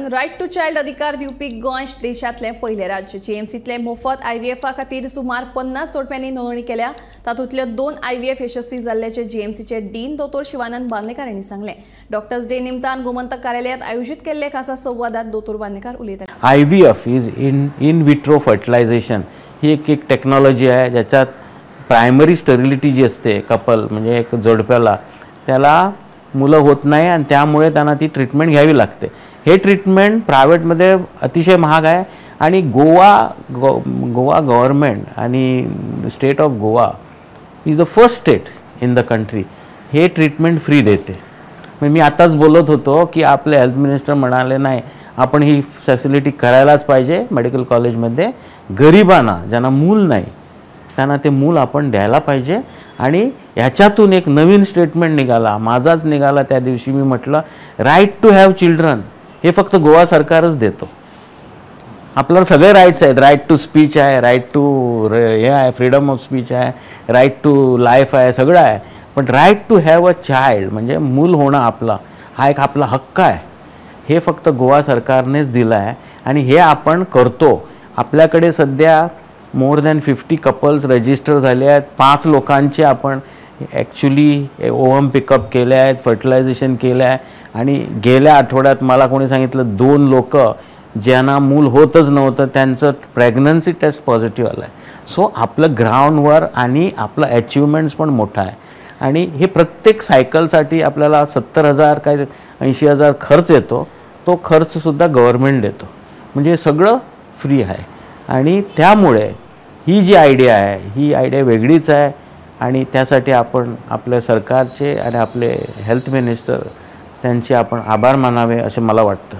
Right to child अधिकार दिवपी गोंय देशातले पहिले राज्य। जीएमसीतले मोफत आयव्हीएफा खातीर सुमार 50 जोडप्यांनी नोंदणी केल्या। तातूंतले 2 आयव्हीएफ यशस्वी जाल्ल्याचे जीएमसीचे डीन दोतोर शिवानंद बांदेकार हांणी सांगले। डॉक्टर्स डे निमतान गोमंतक कार्यालयात आयोजित केल्ले खासा संवादात दोतोर बांदेकार उलयताले। IVF is in vitro fertilisation ही एक टेक्नॉलॉजी आहे ज्याच्यात प्रायमरी स्टरिलिटी जी असते कपल म्हणजे एक जोडप्याला त्याला मुलं होत नाही आणि त्यामुळे त्यांना ती ट्रीटमेंट घ्यावी लागते। हे ट्रीटमेंट प्रायव्हेटमध्ये अतिशय महाग आहे आणि गोवा गव्हर्नमेंट आणि state of Goa is the first state in the country हे ट्रीटमेंट फ्री देते। मी आताच बोलत होतो की आपले हेल्थ मिनिस्टर म्हणाले नाही आपण ही फॅसिलिटी करायलाच पाहिजे मेडिकल कॉलेजमध्ये। गरिबांना ज्यांना मूल नाही त्यांना ते मूल आपण द्यायला पाहिजे आणि याच्यातून एक नवीन स्टेटमेंट निघाला, माझाच निघाला त्या दिवशी। मी म्हटलं राईट टू हॅव चिल्ड्रन हे फक्त गोवा सरकारच देतो। आपल्याला सगळे राईट्स आहेत, राईट टू स्पीच आहे, राईट टू हे आहे, फ्रीडम ऑफ स्पीच आहे, राईट टू लाईफ आहे, सगळं आहे, पण right to have a child म्हणजे मूल होणं आपला हा एक आपला हक्क आहे। हे फक्त गोवा सरकारनेच दिलं आहे आणि हे आपण करतो। आपल्याकडे सध्या मोर दॅन 50 कपल्स रजिस्टर झाले आहेत। 5 लोकांचे आपण ॲक्च्युली ओव्हम पिकअप केले आहेत, फर्टिलायझेशन केलं आहे आणि गेल्या आठवड्यात मला कोणी सांगितलं 2 लोक ज्यांना मूल होतच नव्हतं त्यांचं प्रेग्नन्सी टेस्ट पॉझिटिव्ह आलं आहे। सो आपलं ग्राउंडवर आणि आपलं अचिव्हमेंट्स पण मोठं आहे आणि हे प्रत्येक सायकलसाठी आपल्याला 70,000 काय 80,000 खर्च येतो, तो खर्चसुद्धा गव्हर्नमेंट देतो म्हणजे सगळं फ्री आहे। आणि त्यामुळे ही जी आयडिया आहे ही आयडिया वेगळीच आहे आणि त्यासाठी आपण आपल्या सरकारचे आणि आपले हेल्थ मिनिस्टर त्यांचे आपण आभार मानावे असे मला वाटतं।